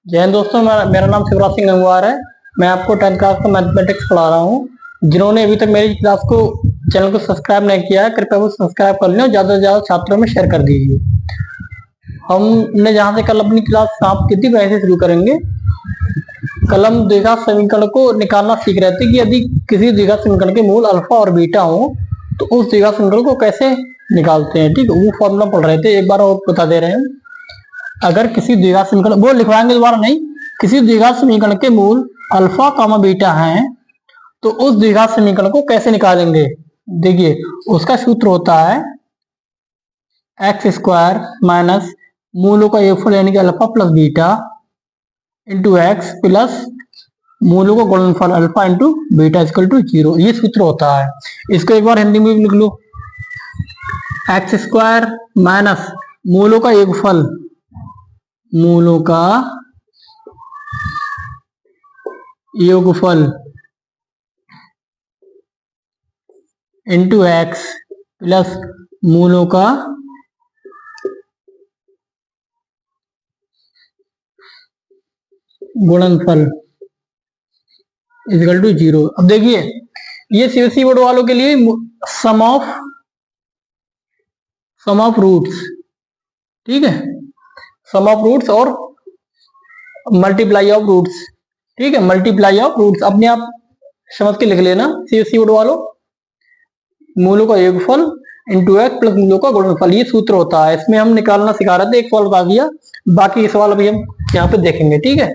जय हिंद दोस्तों, मेरा नाम शिवराज सिंह गंगवार है। मैं आपको 10th क्लास का मैथमेटिक्स पढ़ा रहा हूँ। जिन्होंने अभी तक मेरी क्लास को चैनल को सब्सक्राइब नहीं किया है, कृपया वो सब्सक्राइब कर लें और ज़्यादा से ज़्यादा छात्रों में शेयर कर दीजिए। हमने जहाँ से कल अपनी क्लास समाप्त की थी वहीं से शुरू करेंगे। कल हम द्विघात समीकरण को निकालना सीख रहे थे कि यदि किसी द्विघात समीकरण के मूल अल्फा और बीटा हो तो उस द्विघात समीकरण को कैसे निकालते हैं। ठीक है, वो फॉर्मूला पढ़ रहे थे, एक बार और बता दे रहे हैं। अगर किसी द्विघात समीकरण, वो लिखवाएंगे दोबारा नहीं, किसी द्विघात समीकरण के मूल अल्फा कामा बीटा हैं तो उस द्विघात समीकरण को कैसे निकालेंगे। देखिए, उसका सूत्र होता है एक्स स्क्वायर माइनस मूलों का योगफल यानी कि alpha plus beta into x plus मूलों का गुणनफल alpha into beta equal to 0। ये सूत्र होता है। इसको एक बार हिंदी में भी लिख लो, एक्स स्क्वायर माइनस मूलों का योगफल, मूलों का योगफल इंटू एक्स प्लस मूलों का गुणनफल इक्वल टू 0। अब देखिए, ये सीबीएसई बोर्ड वालों के लिए सम ऑफ रूट्स, ठीक है, सम ऑफ रूट्स और मल्टीप्लाई ऑफ रूट्स, ठीक है, मल्टीप्लाई ऑफ रूट्स अपने आप समझ के लिख लेना। सीबीएसई बोर्ड वालों, मूलों का योगफल इंटू एक्स प्लस मूलों का गुणनफल, ये सूत्र होता है। इसमें हम निकालना सिखा रहे थे, एक सवाल बता दिया, बाकी सवाल अभी हम यहाँ पे देखेंगे। ठीक है,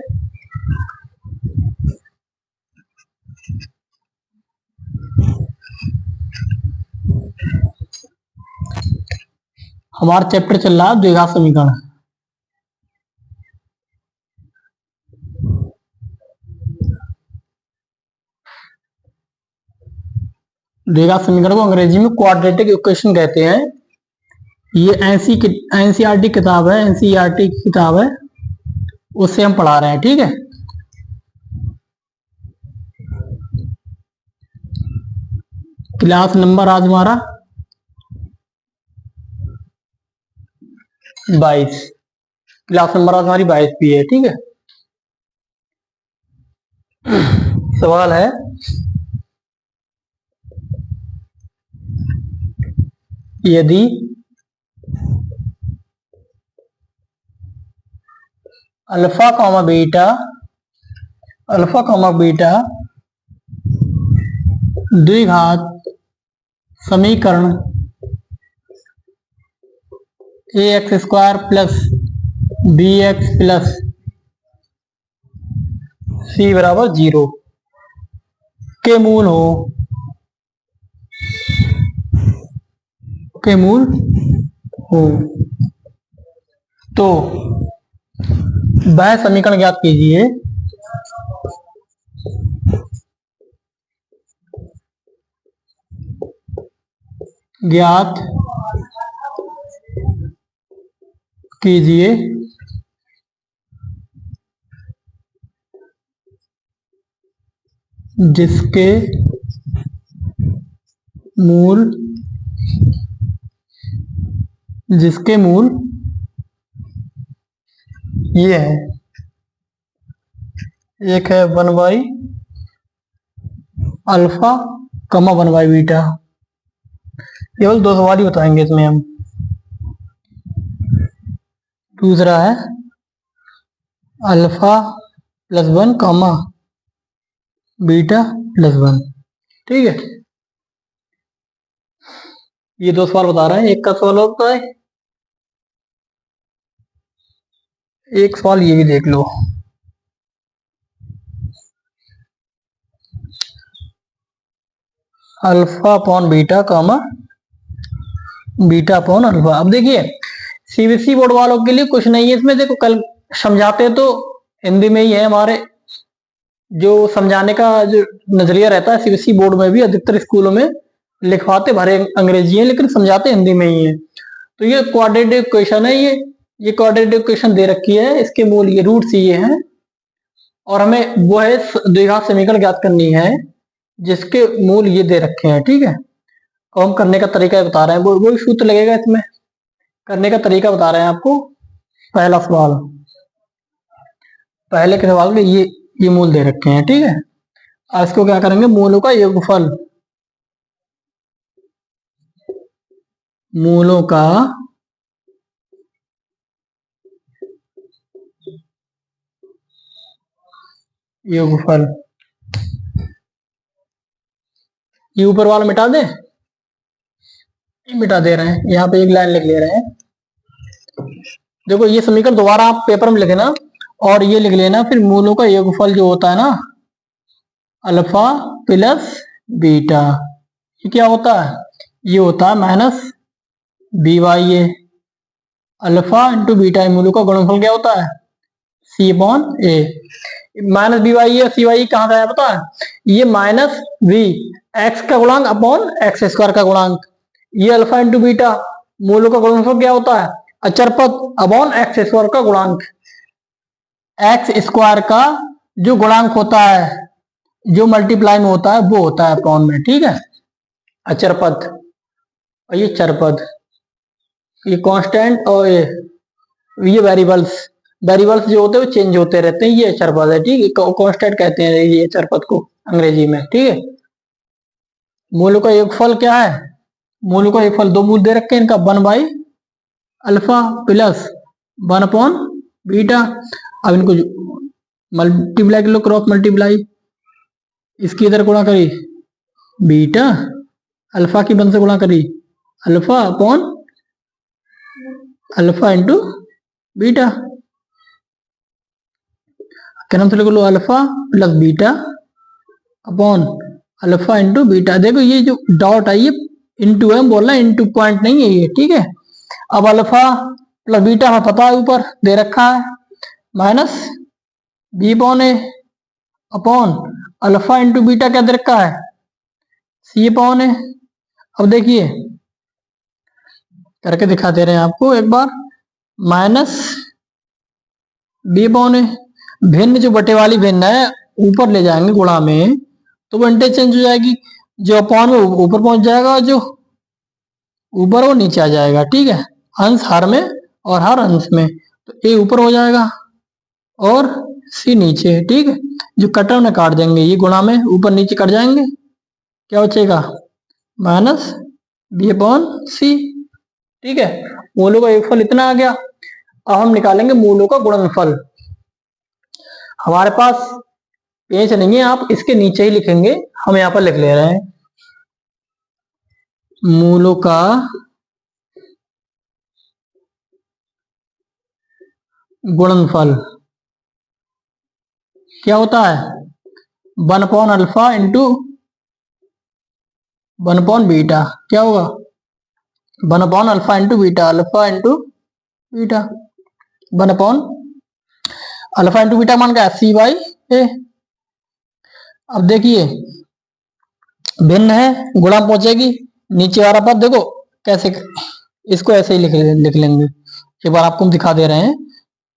हमारा चैप्टर चल रहा है द्विघात समीकरण। द्विघात समीकरण को अंग्रेजी में क्वाड्रेटिक इक्वेशन कहते हैं। ये एनसीईआरटी किताब है, एनसीईआरटी की किताब है, उससे हम पढ़ा रहे हैं। ठीक है, क्लास नंबर आज हमारा 22, क्लास नंबर आज हमारी 22 भी है। ठीक है, सवाल है, यदि अल्फा कॉमा बीटा द्विघात समीकरण a x square plus B x plus सी बराबर 0 के मूल हो तो वह समीकरण ज्ञात कीजिए जिसके मूल ये है, एक है 1 बाई अल्फा कमा 1 बाई बीटा। केवल दो सवाल ही बताएंगे इसमें हम। दूसरा है अल्फा प्लस 1 कमा बीटा प्लस 1। ठीक है, ये दो सवाल बता रहे हैं। एक का सवाल होता है, एक सवाल ये भी देख लो, alpha upon beta comma beta upon alpha. अब देखिए, सीबीएसई बोर्ड वालों के लिए कुछ नहीं है इसमें। देखो, कल समझाते तो हिंदी में ही है, हमारे जो समझाने का जो नजरिया रहता है सीबीएसई बोर्ड में भी, अधिकतर स्कूलों में लिखवाते भरे अंग्रेजी है लेकिन समझाते हिंदी में ही है। तो ये क्वाड्रेटिक इक्वेशन है, ये क्वाड्रेटिक इक्वेशन दे रखी है, इसके मूल ये रूट्स ये हैं और हमें वो है द्विघात समीकरण ज्ञात करनी है जिसके मूल ये दे रखे हैं। ठीक है, तो हम करने का तरीका बता रहे हैं, वो सूत्र लगेगा इसमें, करने का तरीका बता रहे हैं आपको। पहला सवाल, पहले के सवाल के ये मूल दे रखे हैं, ठीक है। अब इसको क्या करेंगे, मूलों का योगफल, मूलों का योगफल, ये ऊपर वाला मिटा दे, मिटा दे रहे हैं, यहाँ पे एक लाइन लिख ले रहे हैं। देखो ये समीकरण दोबारा आप पेपर में लिखना और ये लिख लेना, फिर मूलों का योगफल जो होता है ना, अल्फा प्लस बीटा, ये क्या होता है, ये होता है माइनस बी वाई ए। अल्फा इंटू बीटा, मूलों का गुणनफल क्या होता है, सी अपॉन ए। माइनस बी वाई ए, सी वाई कहां से आया पता है, ये माइनस बी एक्स का गुणांक अपॉन एक्स स्क्वायर का गुणांक, ये अल्फा इंटू बीटा, मूलों का गुणनफल क्या होता है, अचर पद अपॉन एक्स स्क्वायर का गुणांक। एक्स स्क्वायर का जो गुणांक होता है, जो मल्टीप्लाई में होता है, वो होता है अपॉन में, ठीक है। अचर पद और ये चर पद, ये कांस्टेंट और ये वेरिएबल्स, वेरिएबल्स जो होते हैं वो चेंज होते रहते हैं, ये अचर पद है, ठीक है। कांस्टेंट कहते हैं ये अचर पद को अंग्रेजी में, ठीक है। मूलों का योगफल क्या है, मूलों का योगफल दो मूल दे रखे हैं इनका, 1 अल्फा प्लस 1 अपॉन बीटा। अब इनको मल्टीप्लाई कर लो, क्रॉस मल्टीप्लाई, इसकी इधर गुणा करी बीटा, अल्फा की 1 से गुणा करी alpha upon alpha into beta, क्या नाम से लिख लो, alpha plus beta upon alpha into beta. देखो ये जो डॉट है ये इंटू है, बोलना इंटू पॉइंट नहीं है ये, ठीक है। अब अल्फा प्लस बीटा हमें पता है ऊपर दे रखा है, minus b upon A upon alpha into beta क्या दे रखा है, सी अपॉन ए। अब देखिए करके दिखा दे रहे हैं आपको एक बार, माइनस बी अपॉन ए, भिन्न जो बटे वाली भिन्न है ऊपर ले जाएंगे गुणा में, तो वो इंटरचेंज हो जाएगी, जो अपॉन में ऊपर पहुंच जाएगा, जो ऊपर वो नीचे आ जाएगा, ठीक है। अंश हर में और हर अंश में, तो ए ऊपर हो जाएगा और सी नीचे, ठीक है। जो कटर में काट देंगे, ये गुणा में ऊपर नीचे कट जाएंगे, क्या बचेगा, माइनस बी अपॉन सी, ठीक है। मूलों का योगफल इतना आ गया। अब हम निकालेंगे मूलों का गुणनफल। हमारे पास पेज नहीं है, आप इसके नीचे ही लिखेंगे, हम यहाँ पर लिख ले रहे हैं, मूलों का गुणनफल क्या होता है, 1 upon alpha into 1 upon beta, क्या होगा 1 upon alpha into beta, alpha into beta 1 upon alpha into beta मान का सी बाई ए। अब देखिए भिन्न है, गुणा पहुंचेगी, नीचे वाला पद देखो कैसे, इसको ऐसे ही लिख लेंगे, एक बार आपको हम दिखा दे रहे हैं,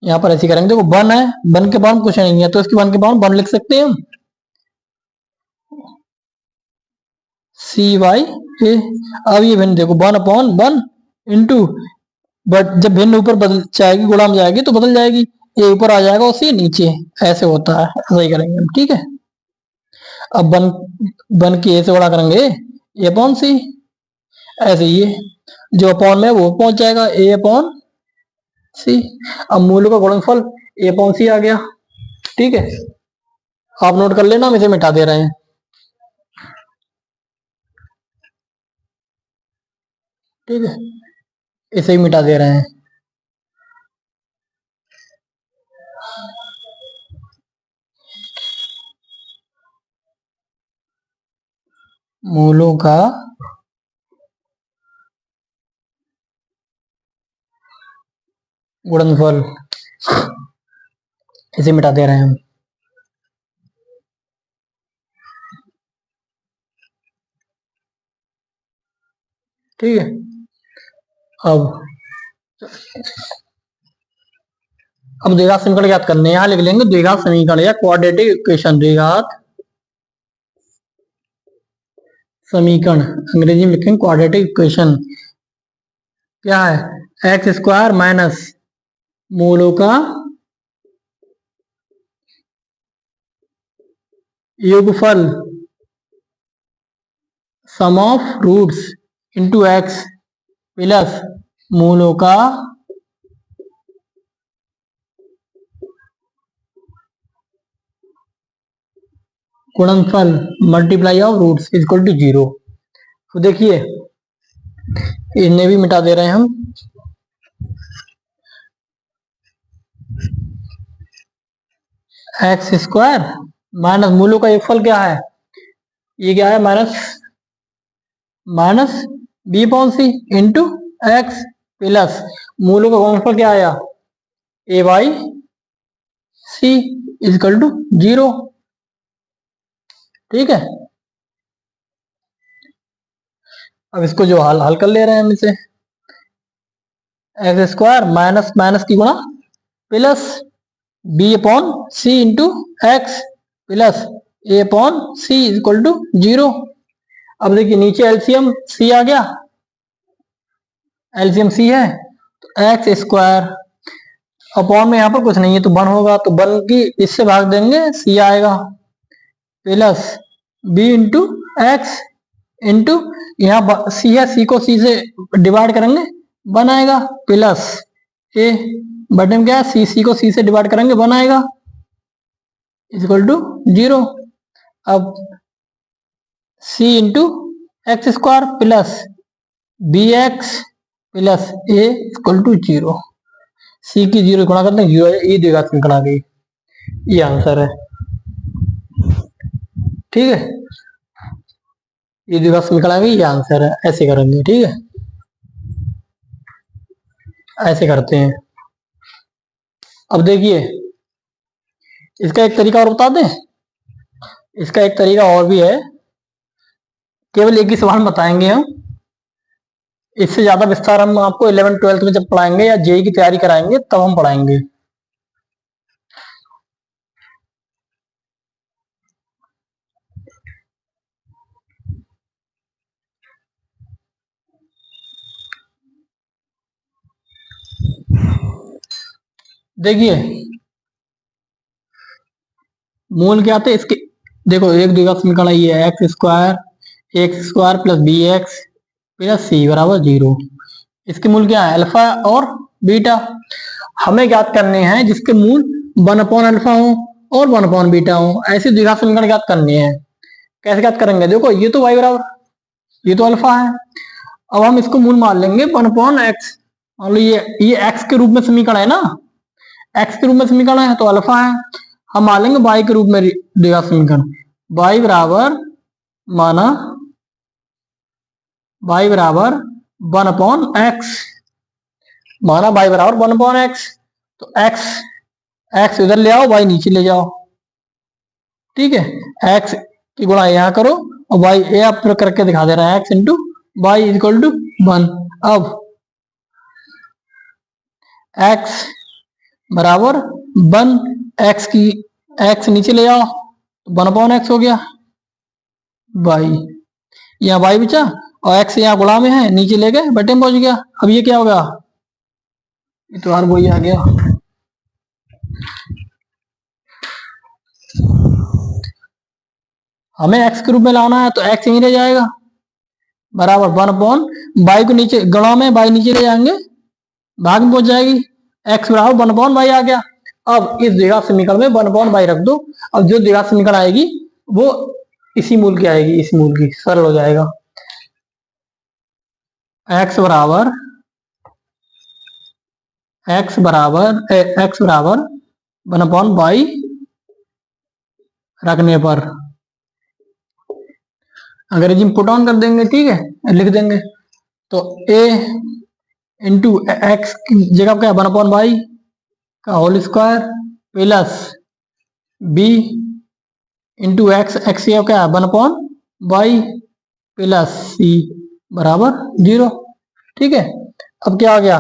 यहाँ पर ऐसे करेंगे। देखो 1 है, 1 के बाउंड कुछ नहीं है, तो इसके 1 के बाउंड 1 लिख सकते हैं हम, सी वाई ए। अब ये भिन्न देखो 1 अपॉन 1 इंटू, बट जब भिन्न ऊपर बदल जाएगी, गुणा में जाएगी तो बदल जाएगी, ए ऊपर आ जाएगा और सी नीचे, ऐसे होता है, ऐसा ही करेंगे हम, ठीक है। अब 1 की ए से बड़ा करेंगे ए अपॉन सी, ऐसे ही है, जो अपॉन में वो पहुंच जाएगा, ए अपॉन सी। अब मूलों का गुणनफल ए अपॉन सी आ गया, ठीक है। आप नोट कर लेना, हम इसे मिटा दे रहे हैं, ठीक है, इसे ही मिटा दे रहे हैं। मूलों का गुणनफल, इसे मिटा दे रहे हैं हम, ठीक है। अब द्विघात समीकरण ज्ञात करने हैं, यहां लिख लेंगे द्विघात समीकरण या क्वाड्रेटिक इक्वेशन, द्विघात समीकरण, अंग्रेजी में लिखेंगे क्वाड्रेटिक इक्वेशन। क्या है, एक्स स्क्वायर माइनस मूलों का योगफल sum of roots into x plus मूलों का गुणनफल multiply of roots is equal to 0। तो देखिए इन्हें भी मिटा दे रहे हैं हम। एक्स स्क्वायर माइनस मूलों का योगफल क्या है, ये क्या है, माइनस बी अपॉन सी इंटू एक्स प्लस मूलों का गुणनफल क्या आया, a by c is equal to 0। ठीक है, अब इसको जो हल कर ले रहे हैं हम इसे, एक्स स्क्वायर माइनस माइनस की गुणा plus B upon C into x plus A upon C is equal to 0। अब देखिए नीचे एलसीएम सी आ गया, एलसीएम सी है तो एक्स स्क्वायर अपॉन में यहाँ पर कुछ नहीं है तो 1 होगा, तो 1 की इससे भाग देंगे सी आएगा plus B into X into यहाँ सी है, सी को सी से डिवाइड करेंगे 1 आएगा प्लस ए बटे में क्या है, सी सी को सी से डिवाइड करेंगे 1 आएगा इज इक्वल टू 0। अब C into X square plus B x plus A equal to 0। C की 0 गुणा करते हैं 0, ये द्विघात समीकरण आ गई, ये आंसर है। ठीक है, ये द्विघात समीकरण आ गई, ये आंसर है। ऐसे करेंगे, ठीक है, ऐसे करते हैं। अब देखिए इसका एक तरीका और बता दें, इसका एक तरीका और भी है, केवल एक ही सवाल बताएंगे हम, इससे ज्यादा विस्तार हम आपको 11th-12th में जब पढ़ाएंगे या जेई की तैयारी कराएंगे तब हम पढ़ाएंगे। देखिए मूल क्या आते इसके, देखो एक द्विघात समीकरण ये है, x square plus B x plus सी बराबर 0। इसके मूल क्या है, अल्फा और बीटा। हमें ज्ञात करने हैं जिसके मूल 1 अपॉन अल्फा हो और 1 अपॉन बीटा हो, ऐसे द्विघात समीकरण ज्ञात करने हैं। कैसे ज्ञात करेंगे, देखो ये तो y बराबर, ये तो अल्फा है, अब हम इसको मूल मान लेंगे 1 अपॉन एक्स। मान लो ये x के रूप में समीकरण है ना, x के रूप में समीकरण है तो अल्फा है, हम मान लेंगे y के रूप में द्विघात समीकरण, y बराबर माना y बराबर 1 अपॉन एक्स, माना y बराबर 1 अपॉन एक्स, तो x इधर ले आओ, y नीचे ले जाओ। ठीक है, x की गुणा यहाँ करो और y ये आप करके दिखा दे रहा है, x into Y is equal to 1। अब x बराबर 1, x नीचे ले जाओ तो 1 अपॉन एक्स हो गया, y यहाँ y बचा और x यहाँ गुणा में है, नीचे ले गए बटे में पहुंच गया। अब ये क्या होगा, ये तो वही आ गया, हमें x के रूप में लाना है तो x यहीं रह जाएगा बराबर 1 अपॉन वाई को नीचे गुणा में y नीचे ले जाएंगे, भाग में पहुंच जाएगी, x बराबर 1 अपॉन वाई आ गया। अब इस द्विघात समीकरण में 1 अपॉन वाई रख दो, अब जो द्विघात समीकरण आएगी वो इसी मूल की आएगी, इस मूल की, सरल हो जाएगा। x बराबर 1 अपॉन वाई रखने पर अंग्रेजी में पुट ऑन कर देंगे, ठीक है, लिख देंगे तो a इंटू एक्स की जगह क्या, 1 अपॉन वाई का whole square plus b into X क्या, 1 अपॉन वाई प्लस सी बराबर 0। ठीक है, अब क्या आ गया,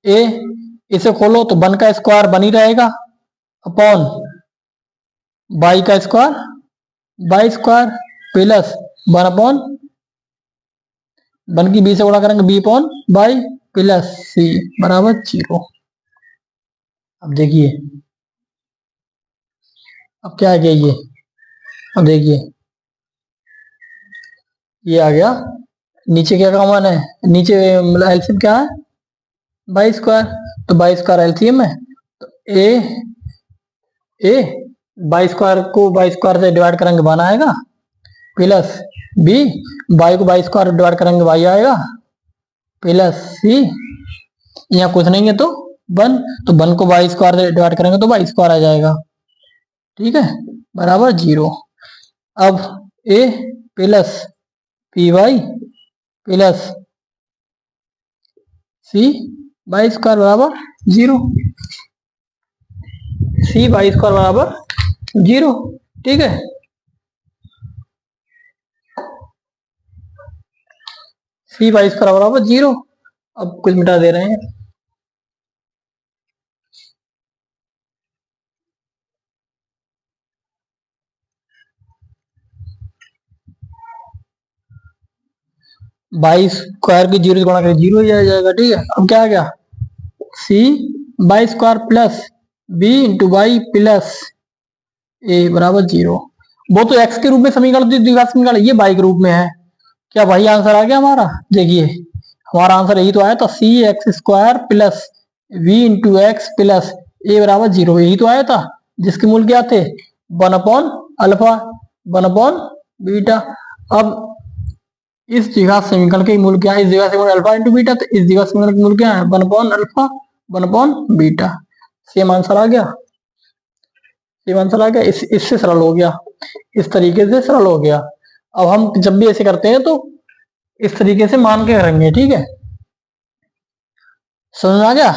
a इसे खोलो तो 1 का स्क्वायर बनी रहेगा अपॉन वाई का square Y square plus 1 upon 1 की b से गुणा करेंगे b अपॉन वाई प्लस सी बराबर 0। अब देखिए अब क्या आ गया, ये अब देखिए ये आ गया, नीचे क्या कॉमन है, नीचे मतलब एलसीएम क्या है, बाई स्क्वायर, तो बाई स्क्वायर एलसीएम है, तो ए बाई स्क्वायर को बाई स्क्वायर से डिवाइड करेंगे 1 आएगा, प्लस बी बाई को बाई स्क्वायर डिवाइड करेंगे y आएगा, प्लस सी यहाँ कुछ नहीं है तो 1, तो 1 को बाई स्क्वायर से डिवाइड करेंगे तो बाई स्क्वायर आ जाएगा, ठीक है, बराबर 0। अब a plus p y plus c by square बराबर 0, सी बाई स्क्वायर बराबर 0, ठीक है। सी बाई स्क्वायर बराबर 0। अब कुछ मिटा दे रहे हैं, बाई स्क्वायर की 0 से गुणा करें 0 ही आ जाएगा, ठीक है। अब क्या आ गया, c by square plus B into Y plus a बराबर 0। वो तो एक्स के रूप में समीकरण द्विघात समीकरण, ये वाई के रूप में है। क्या वही आंसर आ गया हमारा, देखिए हमारा आंसर यही तो आया था, c x square plus we into x plus a बराबर 0, यही तो आया था, जिसके मूल क्या थे 1 अल्फा 1 बीटा। अब इस द्विघात समीकरण के मूल क्या है, इस द्विघात समीकरण अल्फा इंटू बीटा, तो इस द्विघात समीकरण के मूल क्या है 1 अल्फा 1 बीटा। सेम आंसर आ गया, सेम आंसर आ गया, इससे सरल हो गया, इस तरीके से सरल हो गया। अब हम जब भी ऐसे करते हैं तो इस तरीके से मान के करेंगे, ठीक है, समझ में आ गया,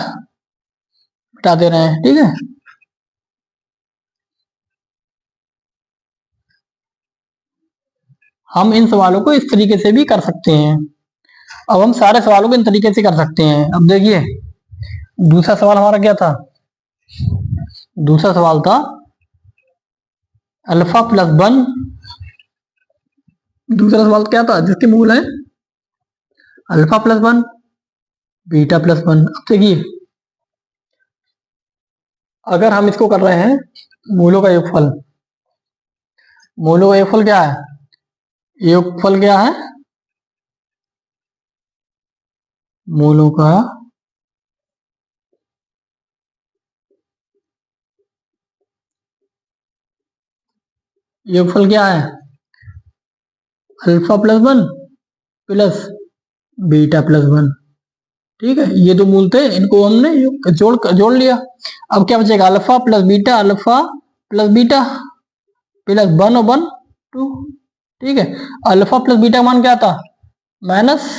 बता दे रहे हैं, ठीक है। हम इन सवालों को इस तरीके से भी कर सकते हैं। अब हम सारे सवालों को इन तरीके से कर सकते हैं। अब देखिए दूसरा सवाल हमारा क्या था, दूसरा सवाल था अल्फा प्लस 1, दूसरा सवाल क्या था जिसके मूल है अल्फा प्लस 1 बीटा प्लस 1। अब देखिए अगर हम इसको कर रहे हैं मूलों का योगफल, मूलों का योगफल क्या है, योगफल क्या है, मूलों का योगफल क्या है, alpha plus 1 plus beta plus 1, ठीक है। ये दो मूल थे, इनको हमने जोड़ लिया। अब क्या बचेगा, अल्फा प्लस बीटा प्लस 1 और 1 2, ठीक है। अल्फा प्लस बीटा का मान क्या था minus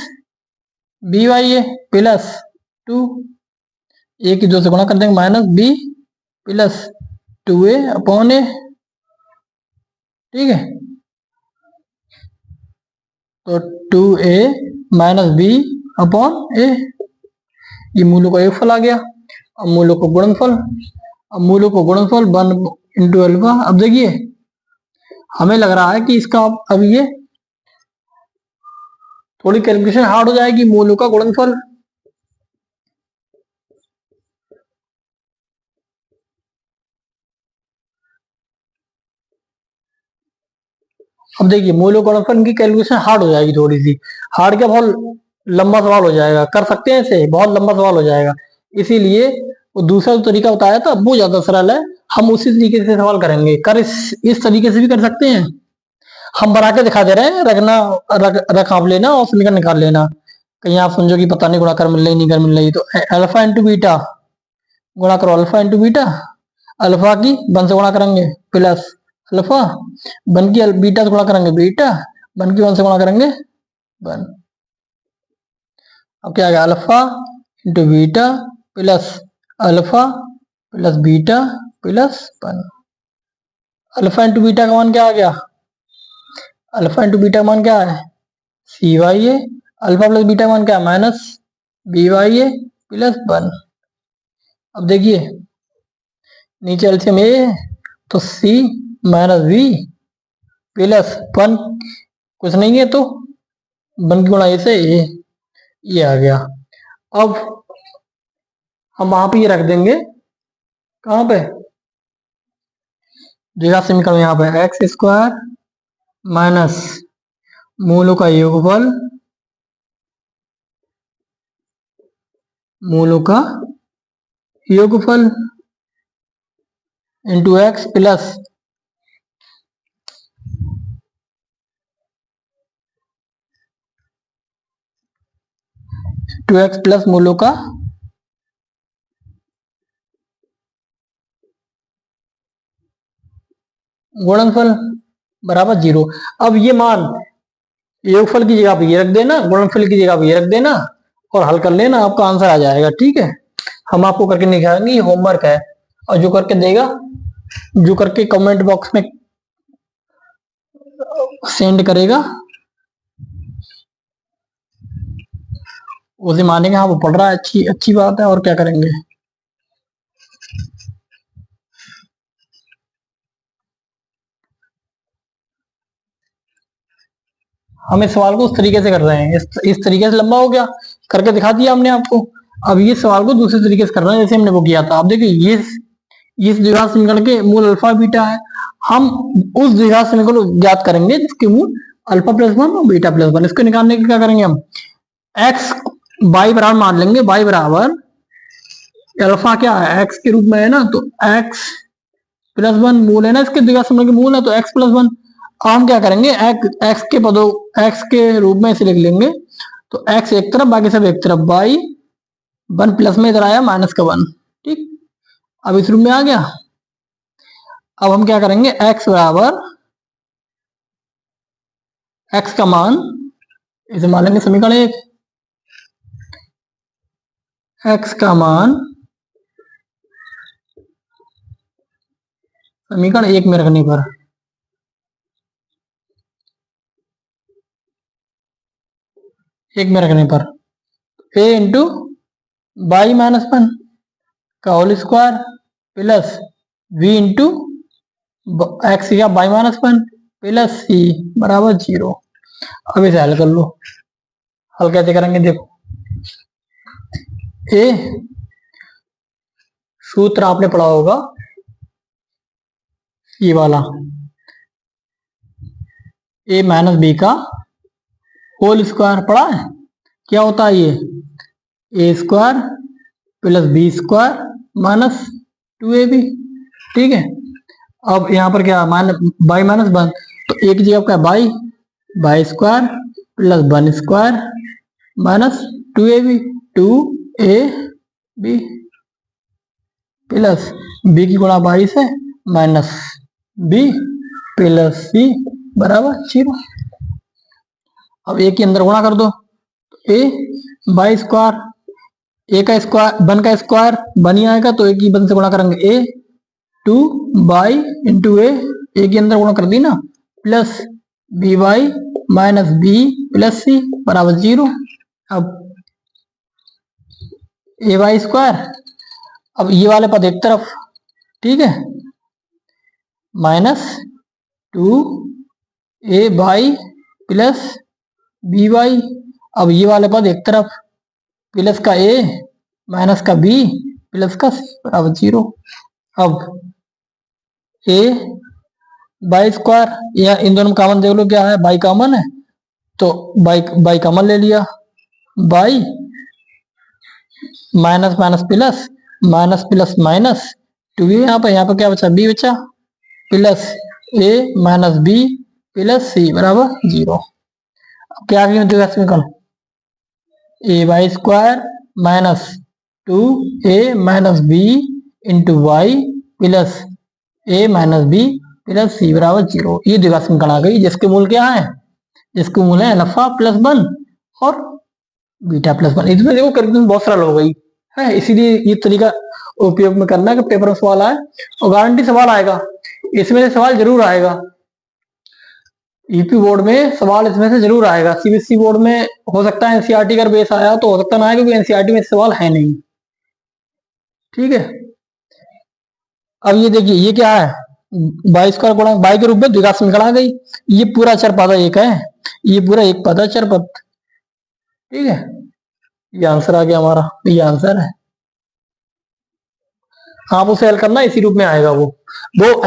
b Y a plus 2, a की 2 से गुणा कर देंगे minus B plus 2a upon a, ठीक है। तो 2a माइनस बी अपॉन ए, ये मूलों का योगफल आ गया। अब मूलों को गुणनफल, अब मूलों को गुणनफल 1 इंटू अल्फा। अब देखिए हमें लग रहा है कि इसका अब ये थोड़ी कैलकुलेशन हार्ड हो जाएगी, मूलों का गुणनफल। अब देखिए मूलों का गुणनफल की कैलकुलेशन हार्ड हो जाएगी, थोड़ी सी हार्ड, क्या बहुत लंबा सवाल हो जाएगा, कर सकते हैं इसे, बहुत लंबा सवाल हो जाएगा। इसीलिए वो दूसरा जो तरीका बताया था वो ज्यादा सरल है, हम उसी तरीके से सवाल करेंगे। कर इस तरीके से भी कर सकते हैं, हम बना के दिखा दे रहे हैं, रख आप लेना और समीकरण निकाल लेना। कहीं आप समझो कि पता नहीं गुणा कर मिल रही नहीं कर मिल रही, तो अल्फा इंटू बीटा गुणा करो अल्फा इंटू बीटा, अल्फा की 1 से गुणा करेंगे प्लस अल्फा, 1 की बीटा से गुणा करेंगे बीटा, 1 की 1 से गुणा करेंगे 1। अब क्या आ गया, alpha into beta plus alpha plus beta plus 1। Alpha into beta का मान क्या आ गया, अल्फा इंटू बीटा का मान क्या है सी वाई ए, अल्फा प्लस बीटा का मान क्या है minus b Y a plus 1। अब देखिए नीचे एलसीएम ए, तो सी माइनस बी प्लस 1, कुछ नहीं है तो 1 की गुणा ए से ये आ गया। अब हम वहां पे ये रख देंगे, कहां पे, द्विघात समीकरण यहाँ पे एक्स स्क्वायर माइनस मूलों का योगफल, मूलों का योगफल into x plus 2x plus मूलों का गुणनफल बराबर 0। अब ये मान योगफल की जगह पे ये रख देना, गुणनफल की जगह पे ये रख देना और हल कर लेना, आपका आंसर आ जाएगा। ठीक है, हम आपको करके दिखाएंगे, ये होमवर्क है। और जो करके देगा, जो करके कमेंट बॉक्स में सेंड करेगा, उसे मानेंगे हाँ वो पढ़ रहा है, अच्छी अच्छी बात है। और क्या करेंगे, हम इस सवाल को उस तरीके से कर रहे हैं, इस तरीके से लंबा हो गया, करके दिखा दिया हमने आपको। अब ये सवाल को दूसरे तरीके से करना है, जैसे हमने वो किया था। आप देखिए, ये द्विघात समीकरण के मूल अल्फा बीटा है, हम उस द्विघात समीकरण को ज्ञात करेंगे जिसके मूल अल्फा प्लस 1 और बीटा प्लस 1। इसको निकालने के क्या करेंगे, हम एक्स बाई बराबर मान लेंगे, बाई बराबर अल्फा क्या है, एक्स के रूप में है ना, तो एक्स प्लस 1 मूल है ना इसके द्विघात समीकरण के मूल है, तो एक्स प्लस 1। हम क्या करेंगे, एक्स के पदों, एक्स के रूप में इसे लिख लेंगे, तो एक्स एक तरफ बाकी सब एक तरफ, बाई 1 प्लस में इधर आया माइनस का 1। ठीक, अब इस रूप में आ गया। अब हम क्या करेंगे, एक्स बराबर एक्स का मान, इसे मान लेंगे समीकरण 1, एक्स का मान समीकरण 1 में रखने पर ए इंटू बाई माइनस 1 का whole square plus we into X या बाई माइनस 1 प्लस सी बराबर 0। अब इसे हल कर लो। हल कैसे करेंगे, देखो, ए सूत्र आपने पढ़ा होगा ये वाला, ए माइनस बी का होल स्क्वायर पढ़ा है। क्या होता है ये, a square plus B square minus 2ab। ठीक है, अब यहाँ पर क्या, बाई माइनस 1, तो एक जगह का by, by square plus 1 square minus 2ab, 2ab plus B की गुणा बाई से माइनस बी प्लस सी बराबर 0। अब ए के अंदर गुणा कर दो, तो ए बाई स्क्वायर, ए का स्क्वायर 1 का स्क्वायर 1 ही आएगा, तो ए की 1 से गुणा करेंगे, ए 2 बाई इंटू ए के अंदर गुणा कर दी ना, plus B y minus B plus सी बराबर 0। अब ए वाई स्क्वायर, अब ये वाले पद एक तरफ, ठीक है, minus 2 A by plus B Y, अब ये वाले पद एक तरफ, प्लस का ए माइनस का बी प्लस का सी बराबर 0। अब ए बाई स्क्वायर, या इन दोनों में कॉमन देख लो क्या है, बाई कॉमन है, तो बाई बाई कॉमन ले लिया, by minus minus plus, minus plus minus 2 यहाँ पर क्या बचा, बी बचा, plus A minus B plus सी बराबर 0। अब क्या आगे समीकरण, A Y square minus 2 A minus B into Y plus A minus B plus सी बराबर 0। ये द्विघात समीकरण आ गई, जिसके मूल क्या है, जिसके मूल है अल्फा प्लस 1 और बीटा प्लस 1। इसमें देखो करके बहुत सरल हो गई है, इसीलिए ये तरीका उपयोग में करना है कि पेपर में सवाल आए, और गारंटी सवाल आएगा, इसमें से सवाल जरूर आएगा। यूपी बोर्ड में सवाल इसमें से जरूर आएगा, सीबीएसई बोर्ड में हो सकता है एनसीईआरटी का बेस आया तो हो सकता ना आए, क्योंकि एनसीईआरटी में सवाल है नहीं। ठीक है, अब ये देखिए, ये क्या है, बाई स्क्वायर गुणा बाई के रूप में द्विघात समीकरण आ गई। ये पूरा चर पद एक है, ये पूरा एक पद है, चर पद। ठीक है, ये आंसर आ गया हमारा, ये आंसर है। आप उसे हल करना, इसी रूप में आएगा, वो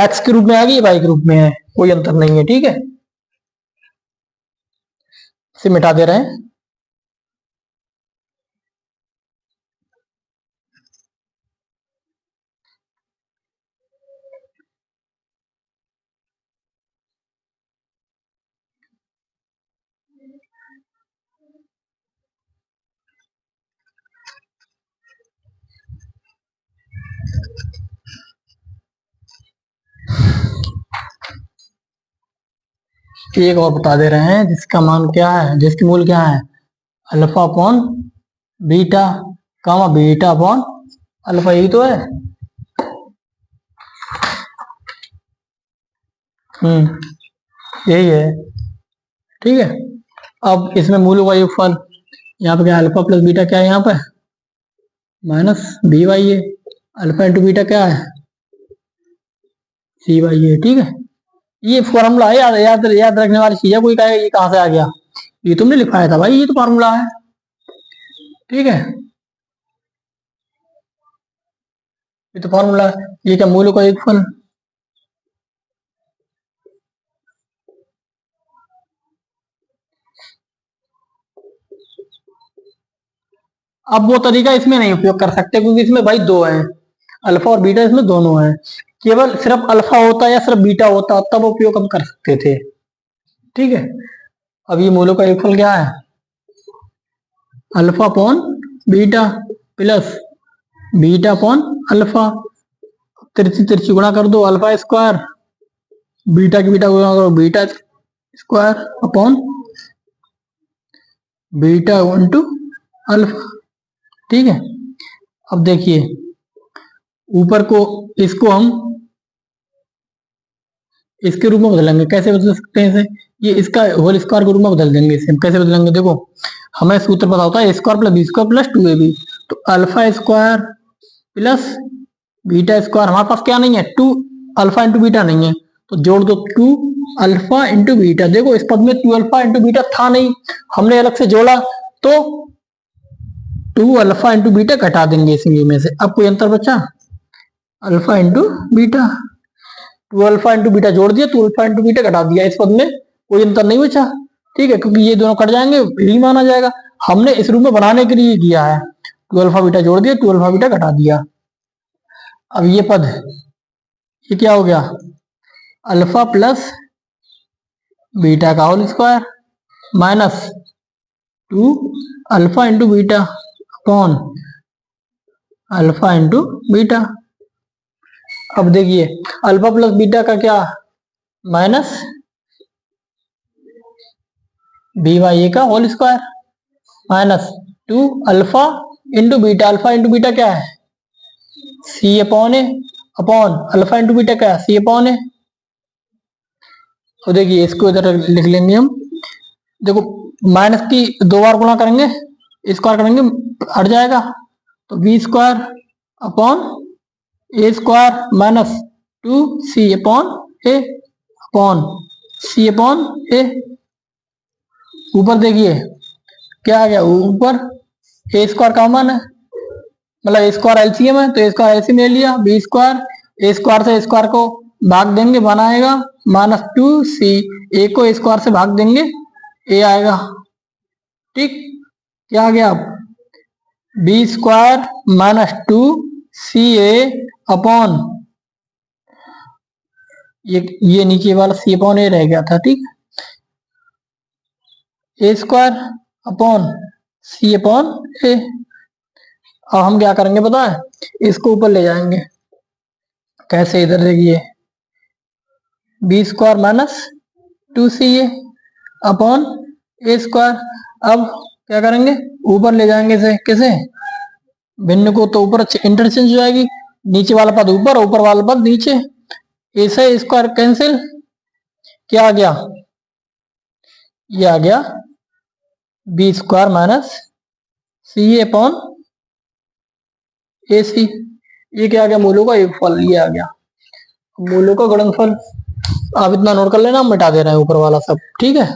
एक्स के रूप में आ गई, वाई के रूप में है, कोई अंतर नहीं है। ठीक है। से मिटा दे रहे हैं। एक और बता दे रहे हैं जिसका मान क्या है, जिसकी मूल क्या है, अल्फा अपॉन बीटा कामा बीटा अपॉन अल्फा, यही तो है। यही है, ठीक है। अब इसमें मूलों का योगफल, यहाँ पे क्या अल्फा प्लस बीटा क्या है, यहाँ पे माइनस बी वाई है। अल्फा इंटू बीटा क्या है, सी वाई है, ठीक है। ये फॉर्मूला है, याद याद याद रखने वाली चीज है। कोई कहे ये कहाँ से आ गया, ये तुमने लिखाया था भाई, ये तो फॉर्मूला है, ठीक है। ये तो फॉर्मूला है। ये क्या मूलों का योगफल, अब वो तरीका इसमें नहीं उपयोग कर सकते क्योंकि इसमें भाई दो हैं, अल्फा और बीटा, इसमें दोनों हैं। केवल सिर्फ अल्फा होता या सिर्फ बीटा होता तब उपयोग हम कर सकते थे, ठीक है। अब ये मूलों का योगफल क्या है, alpha upon beta plus beta upon alpha, तिरछी तिरछी गुणा कर दो, अल्फा स्क्वायर, बीटा की बीटा गुणा करो, beta square upon beta into alpha, ठीक है। अब देखिए ऊपर को, इसको हम इसके रूप में बदलेंगे, कैसे बदल सकते हैं इसे, ये इसका होल स्क्वायर के रूप में बदल देंगे इसे। हम कैसे बदलेंगे, देखो हमें सूत्र पता होता है A square plus B square plus two A B, तो alpha square plus beta square, हमारे पास क्या नहीं है, टू अल्फा इंटू बीटा नहीं है, तो जोड़ दो टू अल्फा इंटू बीटा। देखो इस पद में टू अल्फा इंटू बीटा था नहीं, हमने अलग से जोड़ा, तो टू अल्फा इंटू बीटा घटा देंगे इसी में से। अब कोई अंतर बचा, alpha into beta, two alpha into beta जोड़ दिया, टू अल्फा इंटू बीटा घटा दिया, इस पद में कोई अंतर नहीं बचा, ठीक है, क्योंकि ये दोनों कट जाएंगे, यही माना जाएगा। हमने इस रूप में बनाने के लिए किया है, टू अल्फा बीटा जोड़ दिया, टू अल्फा बीटा घटा दिया। अब ये पद, ये क्या हो गया, अल्फा प्लस बीटा का whole square minus two alpha into beta upon alpha into beta. अब देखिए अल्फा प्लस बीटा का क्या, माइनस बी वाई ए का whole square minus two alpha into beta, alpha into beta क्या है, C upon A upon alpha into beta क्या है, C upon ए। और देखिए इसको इधर लिख लेंगे हम, देखो माइनस की दो बार गुणा करेंगे, स्क्वायर करेंगे हट जाएगा, तो B square upon A square minus to C upon A upon C upon ए। ऊपर देखिए क्या आ गया, ऊपर ए स्क्वायर कॉमन है, मतलब ए स्क्वायर एलसीएम है, तो ए स्क्वायर एलसीएम ले लिया, बी स्क्वायर ए स्क्वायर से स्क्वायर को भाग देंगे बनाएगा माइनस टू सी, ए को ए स्क्वायर से भाग देंगे ए आएगा, ठीक। क्या आ गया, B square minus to C A upon, ये नीचे वाला सी अपॉन ए रह गया था, ठीक। ए स्क्वायर अपॉन सी अपॉन ए। अब हम क्या करेंगे पता है, इसको ऊपर ले जाएंगे, कैसे, इधर देखिए B square minus to C A upon A square. अब क्या करेंगे, ऊपर ले जाएंगे इसे, कैसे, भिन्न को, तो ऊपर इंटरचेंज हो जाएगी, नीचे वाला पद ऊपर, ऊपर वाला पद नीचे, ए से स्क्वायर कैंसिल, क्या आ गया, ये आ गया बी स्क्वायर माइनस सी अपॉन ए सी। ये क्या आ गया, मूलों का योगफल, ये आ गया मूलों का गुणनफल। आप इतना नोट कर लेना, हम मिटा दे रहे हैं ऊपर वाला सब, ठीक है।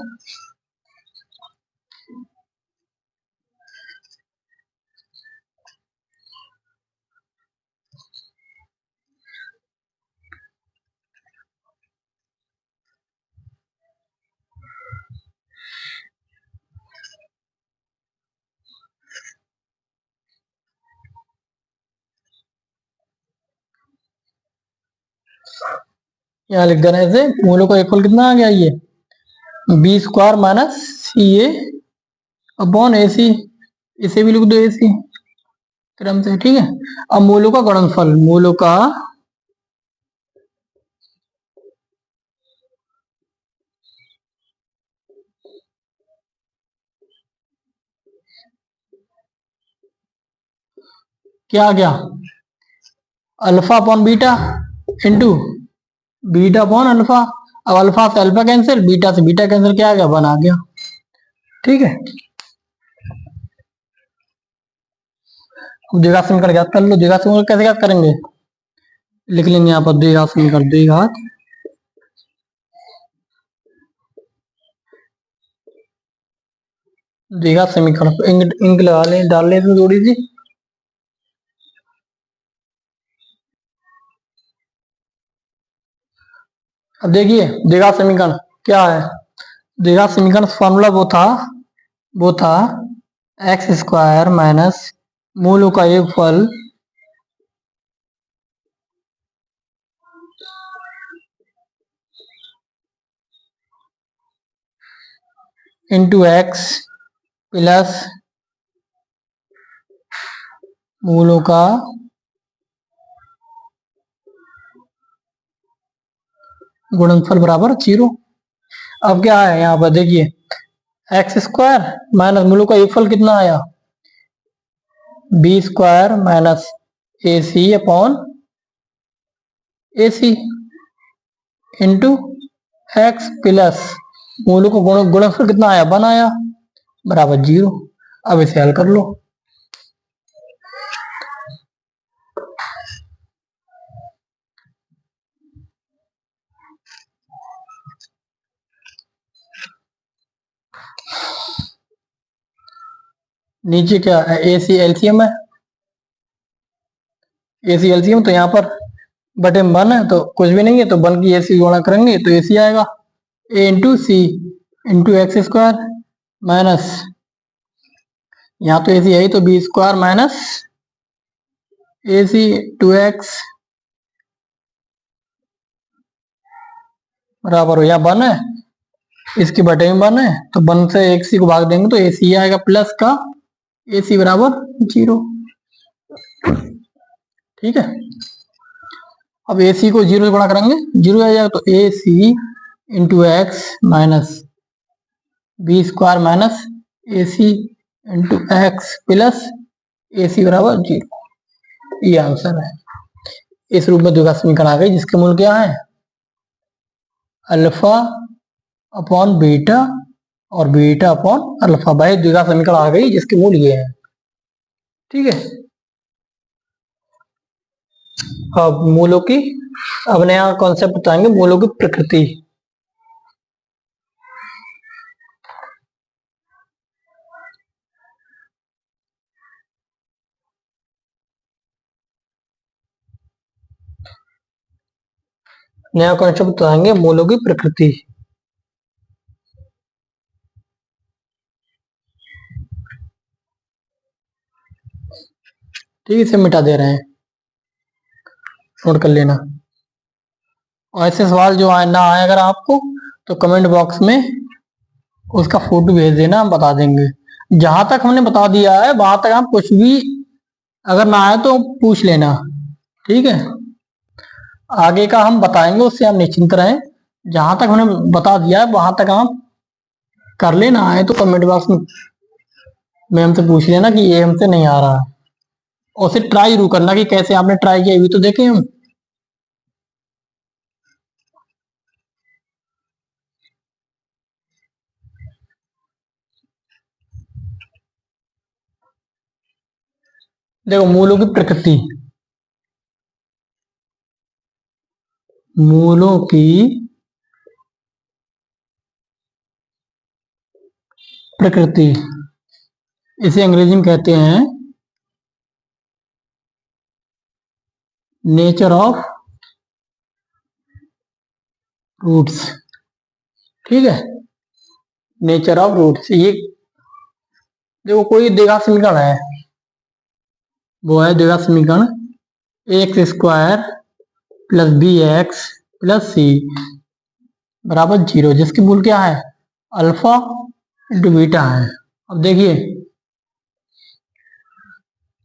यहाँ लिख देना ऐसे, मूलों का योगफल कितना आ गया, ये बी स्क्वायर माइनस सी ए अपॉन ए सी, इसे भी लिख दो ए सी क्रम से, ठीक है। अब मूलों का गुणनफल, मूलों का क्या आ गया, alpha upon beta into beta upon alpha. अब अल्फा से अल्फा कैंसिल, बीटा से बीटा कैंसिल, क्या आ गया, 1 आ गया, ठीक है। अब द्विघात समीकरण ज्ञात कर लो। द्विघात समीकरण कैसे ज्ञात करेंगे, लिख लेंगे यहाँ पर द्विघात समीकरण, द्विघात समीकरण इंक लगा लें, डाल लें इसमें थोड़ी सी। अब देखिए द्विघात समीकरण क्या है, द्विघात समीकरण फॉर्मूला वो था एक्स स्क्वायर माइनस मूलों का योगफल इंटू एक्स प्लस मूलों का गुणनफल बराबर 0। अब क्या है यहाँ पर देखिए, एक्स स्क्वायर माइनस मूलों का योगफल कितना आया, B square minus A C upon A C into x plus मूलों को गुणनफल कितना आया, 1 आया, बराबर 0। अब इसे हल कर लो। नीचे क्या है, ए सी एलसीएम है, ए सी एलसीएम, तो यहाँ पर बटे 1 है तो कुछ भी नहीं है, तो 1 की ए सी गुणा करेंगे तो ए सी आएगा, ए इंटू सी इंटू एक्स स्क्वायर माइनस, यहाँ तो ए सी है तो B square minus A C 2x बराबर हो, यहाँ 1 है, इसके बटे में 1 है, तो 1 से एक सी को भाग देंगे तो ए सी आएगा प्लस का ए सी बराबर 0, ठीक है। अब ए सी को 0 से गुणा करेंगे 0 आ जाएगा, तो A C into X minus B square minus A C into x plus A C बराबर 0, ये आंसर है। इस रूप में द्विघात समीकरण आ गई जिसके मूल क्या है, अल्फा अपॉन बीटा और बीटा अपॉन अल्फा। भाई द्विघात समीकरण आ गई जिसके मूल ये है, ठीक है। अब मूलों की, अब नया कॉन्सेप्ट बताएंगे, मूलों की प्रकृति। नया कॉन्सेप्ट बताएंगे, मूलों की प्रकृति। ठीक है, इसे मिटा दे रहे हैं, नोट कर लेना। और ऐसे सवाल जो आए ना आए अगर आपको, तो कमेंट बॉक्स में उसका फोटो भेज देना, हम बता देंगे। जहां तक हमने बता दिया है वहां तक आप कुछ भी अगर ना आए तो पूछ लेना, ठीक है। आगे का हम बताएंगे, उससे आप निश्चिंत रहें। जहां तक हमने बता दिया है वहां तक आप कर लेना, आए तो कमेंट बॉक्स में हमसे पूछ लेना कि ये हमसे नहीं आ रहा है, और उसे ट्राई जरूर करना कि कैसे आपने ट्राई किया, भी तो देखें हम। देखो मूलों की प्रकृति, मूलों की प्रकृति, इसे अंग्रेजी में कहते हैं नेचर ऑफ रूट्स, ठीक है, नेचर ऑफ रूट्स। ये देखो कोई द्विघात समीकरण है, वो है द्विघात समीकरण X square plus B x plus सी बराबर 0, जिसकी मूल क्या है अल्फा इंटू बीटा है। अब देखिए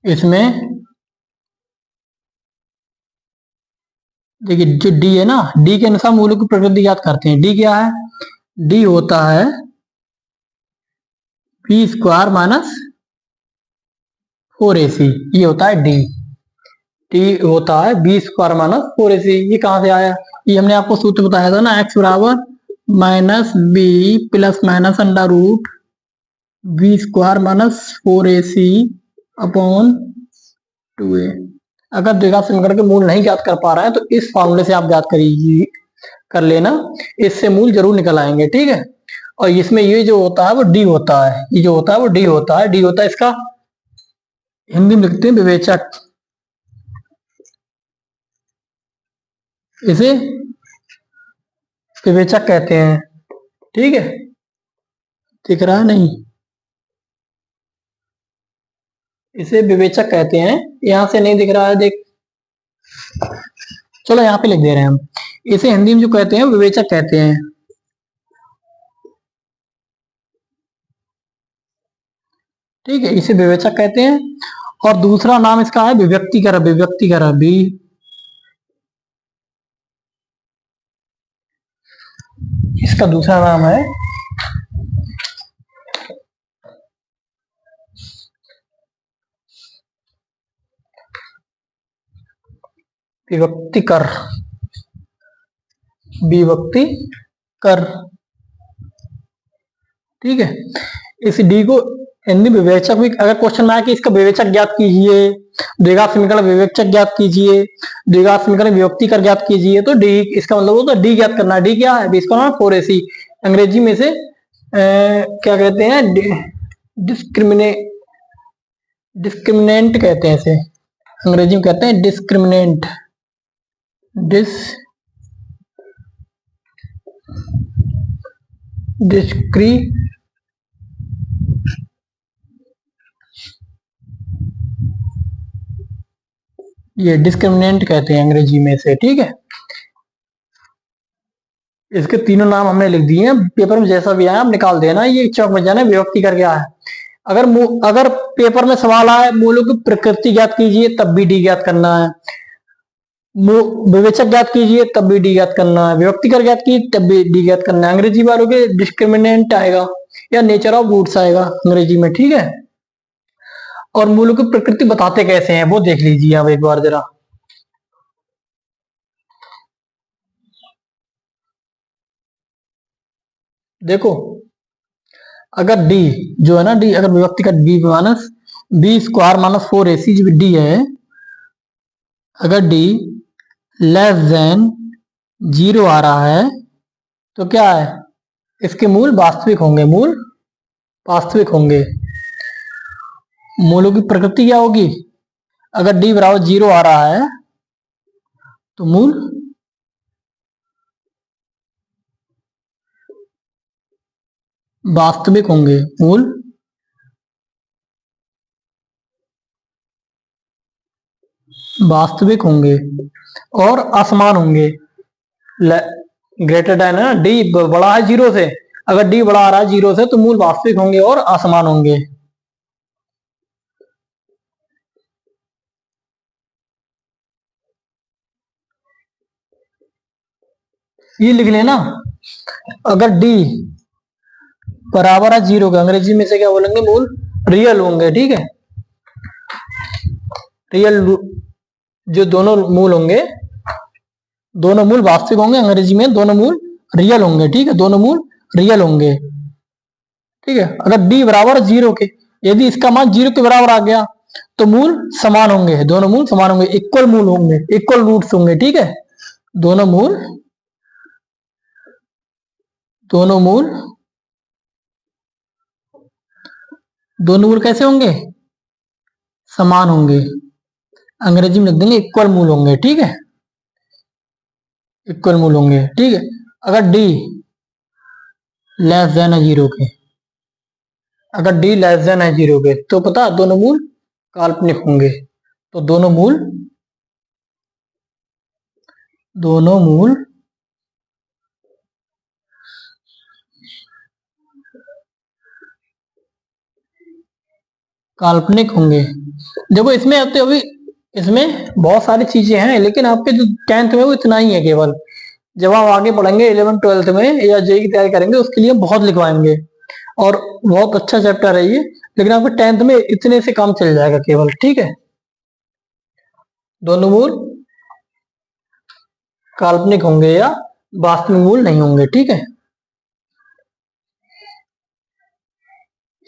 इसमें देखिए जो डी है ना, डी के अनुसार मूलों की प्रकृति याद करते हैं। डी क्या है, डी होता है बी स्क्वायर माइनस 4ac, ये होता है डी। टी होता है बी स्क्वायर माइनस 4ac। ये कहां से आया, ये हमने आपको सूत्र बताया था ना, एक्स बराबर minus B plus minus under root B square minus 4ac upon 2a। अगर द्विघात समीकरण के मूल नहीं ज्ञात कर पा रहे हैं तो इस फॉर्मूले से आप ज्ञात करिए, कर लेना, इससे मूल जरूर निकल आएंगे, ठीक है। और इसमें ये जो होता है वो डी होता है, ये जो होता है वो डी होता है, डी होता है इसका हिंदी में लिखते हैं विवेचक, इसे विवेचक कहते हैं, ठीक है। दिख रहा है नहीं, इसे विवेचक कहते हैं। यहां से नहीं दिख रहा है, देख, चलो यहाँ पे लिख दे रहे हैं हम, इसे हिंदी में जो कहते हैं विवेचक कहते हैं, ठीक है, इसे विवेचक कहते हैं। और दूसरा नाम इसका है विभक्तिकर, विभक्तिकर भी, इसका दूसरा नाम है विभक्तिकर, विभक्तिकर, ठीक है। इस डी को हिंदी विवेचक भी, अगर क्वेश्चन में आया कि इसका विवेचक ज्ञात कीजिए, द्विघात समीकरण विवेचक ज्ञात कीजिए, द्विघात समीकरण विभक्तिकर ज्ञात कीजिए, तो डी, इसका मतलब होता है डी ज्ञात करना। डी क्या है, इसका नाम 4ac, अंग्रेजी में से क्या कहते हैं, डिस्क्रिमिनेंट कहते हैं इसे, अंग्रेजी में कहते हैं डिस्क्रिमिनेंट, ये डिस्क्रिमिनेंट कहते हैं अंग्रेजी में से, ठीक है। इसके तीनों नाम हमने लिख दिए हैं, पेपर में जैसा भी आया आप निकाल देना, ये चौक में जाना विभक्ति कर गया है। अगर पेपर में सवाल आए मूलों की प्रकृति ज्ञात कीजिए तब भी डी ज्ञात करना है, विवेचक ज्ञात कीजिए तब भी डी ज्ञात करना है, विभक्तिकर ज्ञात कीजिए तब भी डी ज्ञात करना है। अंग्रेजी वालों के डिस्क्रिमिनेंट आएगा या नेचर ऑफ गुड्स आएगा अंग्रेजी में, ठीक है। और मूलों की प्रकृति बताते कैसे हैं वो देख लीजिए आप एक बार जरा, देखो अगर डी जो है ना, डी अगर विभक्ति का B minus B square minus 4ac जो डी है, अगर डी लेस देन 0 आ रहा है तो क्या है, इसके मूल वास्तविक होंगे, मूल वास्तविक होंगे। मूलों की प्रकृति क्या होगी, अगर डी बराबर 0 आ रहा है तो मूल वास्तविक होंगे, मूल वास्तविक होंगे और असमान होंगे। ग्रेटर देन है ना, डी बड़ा है 0 से, अगर डी बड़ा आ रहा है 0 से तो मूल वास्तविक होंगे और असमान होंगे। ये लिख लेना, अगर डी बराबर है 0 के, अंग्रेजी में से क्या बोलेंगे, मूल रियल होंगे, ठीक है। रियल जो दोनों मूल होंगे, दोनों मूल वास्तविक होंगे, अंग्रेजी में दोनों मूल रियल होंगे, ठीक है, दोनों मूल रियल होंगे, ठीक है। अगर डी बराबर 0 के, यदि इसका मान 0 के बराबर आ गया तो मूल समान होंगे, दोनों मूल समान होंगे, इक्वल मूल होंगे, इक्वल रूट्स होंगे, ठीक है। दोनों मूल दोनों मूल दोनों मूल कैसे होंगे, समान होंगे, अंग्रेजी में लिख देंगे इक्वल मूल होंगे, ठीक है, इक्वल मूल होंगे, ठीक है। अगर डी लेस देन है 0 के, अगर डी लेस देन है 0 के तो पता दोनों मूल काल्पनिक होंगे, तो दोनों मूल दोनों मूल काल्पनिक होंगे। देखो इसमें अब तो अभी इसमें बहुत सारी चीजें हैं, लेकिन आपके जो 10th में वो इतना ही है केवल। जब आप आगे बढ़ेंगे 11 12th में या जेई की तैयारी करेंगे उसके लिए बहुत लिखवाएंगे, और बहुत अच्छा चैप्टर है ये, लेकिन आपके 10th में इतने से काम चल जाएगा केवल। ठीक है, दोनों मूल काल्पनिक होंगे या वास्तविक मूल नहीं होंगे। ठीक है,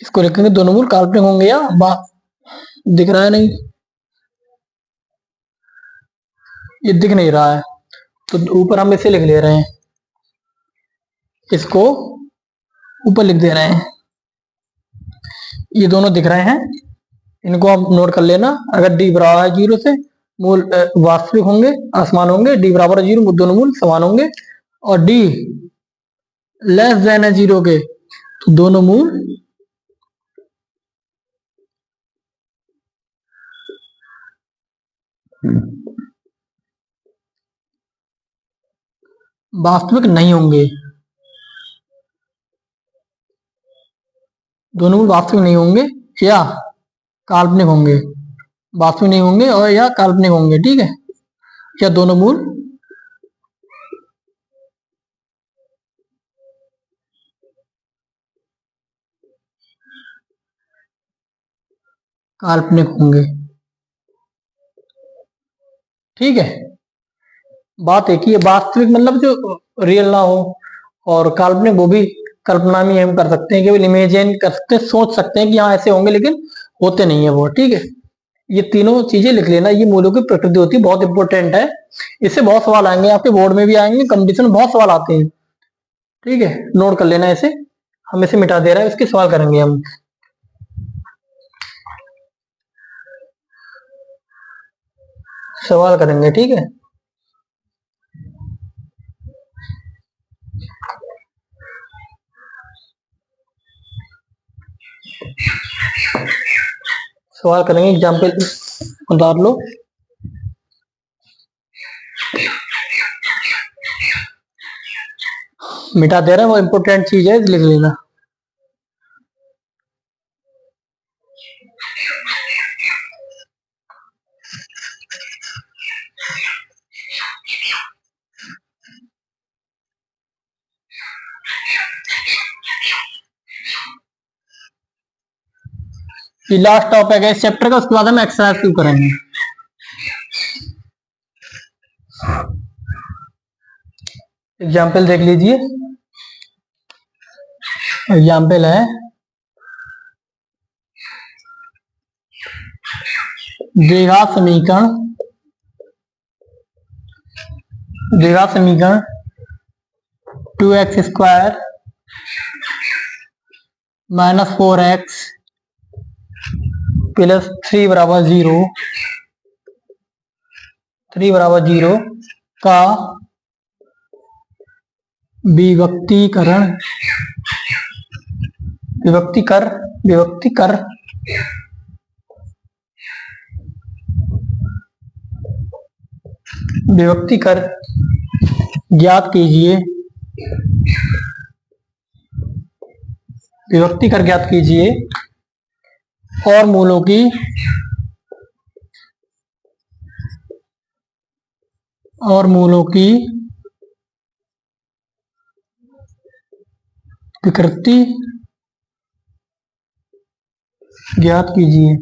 इसको लिखेंगे दोनों मूल काल्पनिक होंगे या दिख रहा है नहीं, ये दिख नहीं रहा है तो ऊपर हम इसे लिख ले रहे हैं, इसको ऊपर लिख दे रहे हैं। ये दोनों दिख रहे हैं, इनको आप नोट कर लेना। अगर डी बराबर है 0 से, मूल वास्तविक होंगे, असमान होंगे। डी बराबर है 0, दोनों मूल समान होंगे। और डी लेस देन है 0 के, तो दोनों मूल वास्तविक नहीं होंगे। दोनों मूल वास्तविक नहीं होंगे या काल्पनिक होंगे। वास्तविक नहीं होंगे और या काल्पनिक होंगे। ठीक है, या दोनों मूल काल्पनिक होंगे। ठीक है, बात एक ही है। वास्तविक मतलब जो रियल ना हो, और काल्पनिक वो भी कल्पना में हम कर सकते हैं, केवल इमेजिन कर सकते हैं, सोच सकते हैं कि हाँ ऐसे होंगे, लेकिन होते नहीं है वो। ठीक है, ये तीनों चीजें लिख लेना। ये मूलों की प्रकृति होती है, बहुत इंपॉर्टेंट है। इससे बहुत सवाल आएंगे, आपके बोर्ड में भी आएंगे, कंपटीशन में बहुत सवाल आते हैं। ठीक है, नोट कर लेना इसे। हम इसे मिटा दे रहे हैं, इसके सवाल करेंगे हम। सवाल करेंगे। ठीक है, सवाल करेंगे, एग्जाम्पल उतार लो। मिटा दे रहे हैं, वो इंपॉर्टेंट चीज है, लिख लेना। ये लास्ट टॉपिक है इस चैप्टर का, उसके बाद हम एक्सरसाइज शुरू करेंगे। एग्जाम्पल देख लीजिए। एग्जाम्पल है द्विघात समीकरण, द्विघात समीकरण 2x² - 4x + 3 बराबर 0, 3 बराबर 0 का विभक्तीकरण, विभक्तिकर, विभक्तिकर विभक्तिकर ज्ञात कीजिए, विभक्तिकर ज्ञात कीजिए और मूलों की विकृति ज्ञात कीजिए।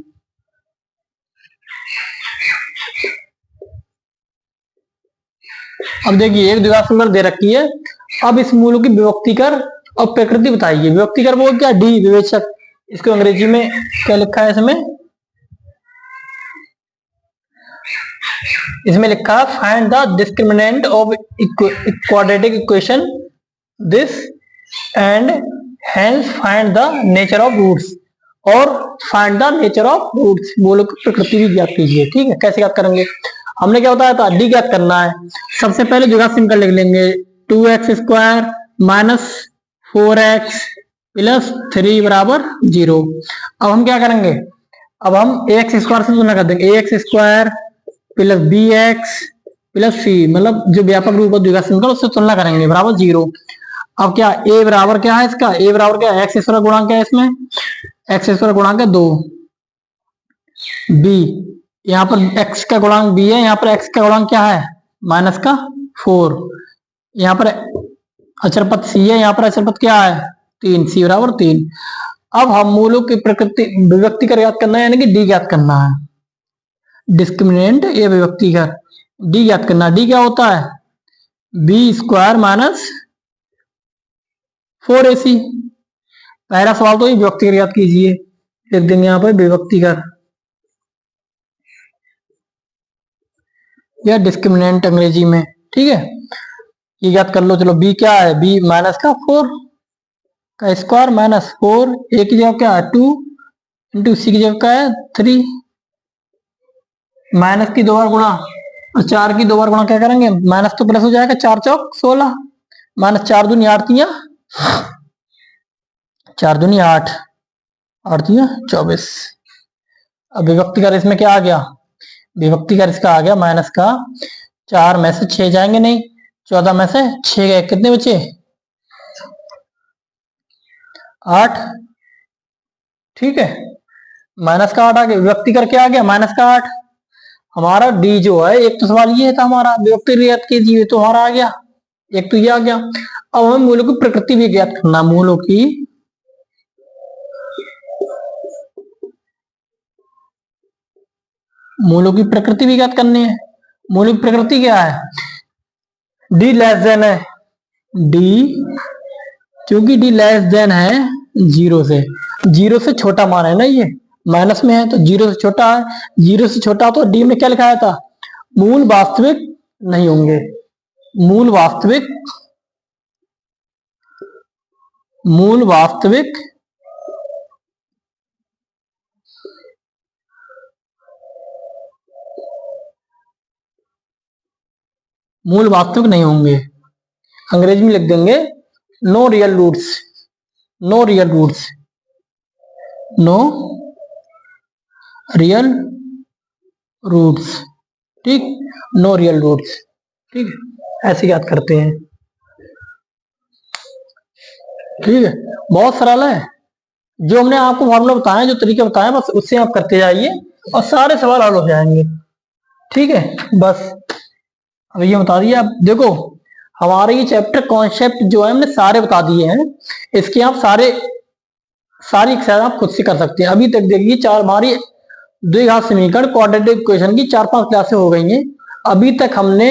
अब देखिए एक द्विघात समीकरण दे रखी है, अब इस मूलों की विभक्तिकर और प्रकृति बताइए। विभक्तिकर वो क्या, डी विवेचक, इसको अंग्रेजी में क्या लिखा है इसमें, इसमें लिखा है find the discriminant of quadratic equation this and hence find the nature of roots, और find the nature of roots, मूलों की प्रकृति भी ज्ञात कीजिए। ठीक है, कैसे ज्ञात करेंगे, हमने क्या बताया था, डी ज्ञात करना है। सबसे पहले द्विघात समीकरण लिख लेंगे 2x² - 4x + 3 बराबर 0। अब हम क्या करेंगे, अब हम ax² से तुलना कर देंगे, ax² + bx प्लस सी, मतलब जो व्यापक रूप है द्विघात समीकरण उससे तुलना करेंगे, बराबर 0। अब क्या ए बराबर क्या है इसका, ए बराबर क्या है, एक्स स्क्वायर गुणांक क्या है इसमें, एक्स स्क्वायर गुणांक है 2, बी यहाँ पर एक्स का गुणांक बी है, यहाँ पर एक्स का गुणांक क्या है माइनस का 4, यहाँ पर अचर पद सी है, यहाँ पर अचर पद क्या है 3, सी बराबर 3। अब हम मूलों की प्रकृति विभक्ति कर याद करना है, यानी कि डी ज्ञात करना है, डिस्क्रिमिनेंट या विभक्ति कर डी ज्ञात करना। डी क्या होता है, बी स्क्वायर माइनस 4ac। पहला सवाल तो ये विभक्ति कर याद कीजिए, लिख देंगे यहाँ पर विभक्ति कर या डिस्क्रिमिनेंट अंग्रेजी में, ठीक है, ये याद कर लो। चलो बी क्या है, बी माइनस का 4 का स्क्वायर माइनस 4, ए की जगह क्या है 2 इंटू सी की जगह क्या है 3, माइनस की 2 बार गुणा और 4 की 2 बार गुणा क्या करेंगे, माइनस तो प्लस हो जाएगा, 4 चौक 16 माइनस 4 दूनी 8 तिया 4 दूनी 8 8 तिया 24। अब विभक्ति कर इसमें क्या आ गया, विभक्ति कर इसका आ गया माइनस का 4 में से 6 जाएंगे नहीं, 14 में से 6 गए, कितने बचे 8, ठीक है, माइनस का 8 आ गया, विभक्ति करके आ गया माइनस का 8। हमारा डी जो है, एक तो सवाल ये था हमारा विभक्ति ज्ञात कीजिए, तो हमारा आ गया, एक तो ये आ गया। अब हमें मूलों की प्रकृति भी ज्ञात करना, मूलों की प्रकृति भी ज्ञात करनी है। मूलों की प्रकृति क्या है, डी लेस देन है, डी क्योंकि डी लेस देन है 0 से, 0 से छोटा मान है ना, ये माइनस में है तो 0 से छोटा है, 0 से छोटा तो डी में क्या लिखाया था, मूल वास्तविक नहीं होंगे, मूल वास्तविक नहीं होंगे, अंग्रेजी में लिख देंगे no real roots, no real roots, no real roots, ठीक, नो रियल रूट्स, ठीक है, ऐसे याद करते हैं, ठीक है, बहुत सरल है। जो हमने आपको फॉर्मूला बताया, जो तरीके बताए, बस उससे आप करते जाइए और सारे सवाल हल हो जाएंगे, ठीक है। बस अब ये बता दिया, अब देखो हमारे ये चैप्टर कॉन्सेप्ट जो है हमने सारे बता दिए हैं, इसके आप सारी एक्सरसाइज आप खुद से कर सकते हैं। अभी तक देखिए हमारी द्विघात समीकरण क्वाड्रेटिक इक्वेशन की 4-5 क्लासें हो गई हैं, अभी तक हमने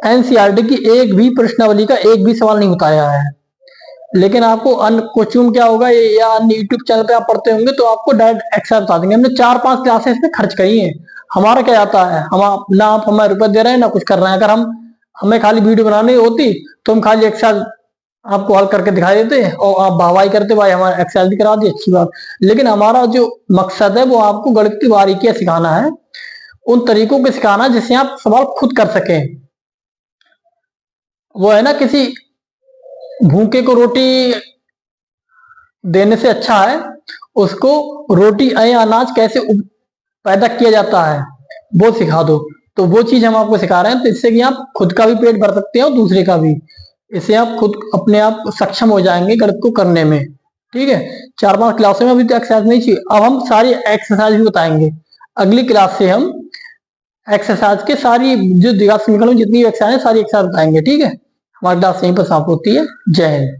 एनसीईआरटी की एक भी प्रश्नावली का एक भी सवाल नहीं बताया है। लेकिन आपको अन्य क्वेश्चन क्या होगा, या अन्य यूट्यूब चैनल पे आप पढ़ते होंगे तो आपको डायरेक्ट एक्सरसाइज बता देंगे। हमने 4-5 क्लासेस इसमें खर्च करी है। हमारा क्या आता है, हम ना आप हमें रुपए दे रहे हैं ना कुछ कर रहे हैं। अगर हमें खाली वीडियो बनानी होती तो हम खाली एक्सरसाइज आपको हल करके दिखाई देते और आप वाहवाही करते, भाई हमारा एक्सरसाइज भी करा दी, अच्छी बात। लेकिन हमारा जो मकसद है वो आपको गणित की बारीकियां सिखाना है, उन तरीकों को सिखाना जिससे आप सवाल खुद कर सकें। वो है ना, किसी भूखे को रोटी देने से अच्छा है उसको रोटी या अनाज कैसे पैदा किया जाता है वो सिखा दो। तो वो चीज हम आपको सिखा रहे हैं, तो इससे कि आप खुद का भी पेट भर सकते हैं और दूसरे का भी। इससे आप खुद अपने आप सक्षम हो जाएंगे गणित को करने में, ठीक है। 4-5 क्लासों में अभी तो एक्सरसाइज नहीं चाहिए, अब हम सारी एक्सरसाइज भी बताएंगे। अगली क्लास से हम एक्सरसाइज के सारी जो द्विघात समीकरण जितनी एक्सरसाइज है सारी एक्सरसाइज बताएंगे, ठीक है। हमारी क्लास यहीं पर समाप्त होती है। जय हिंद।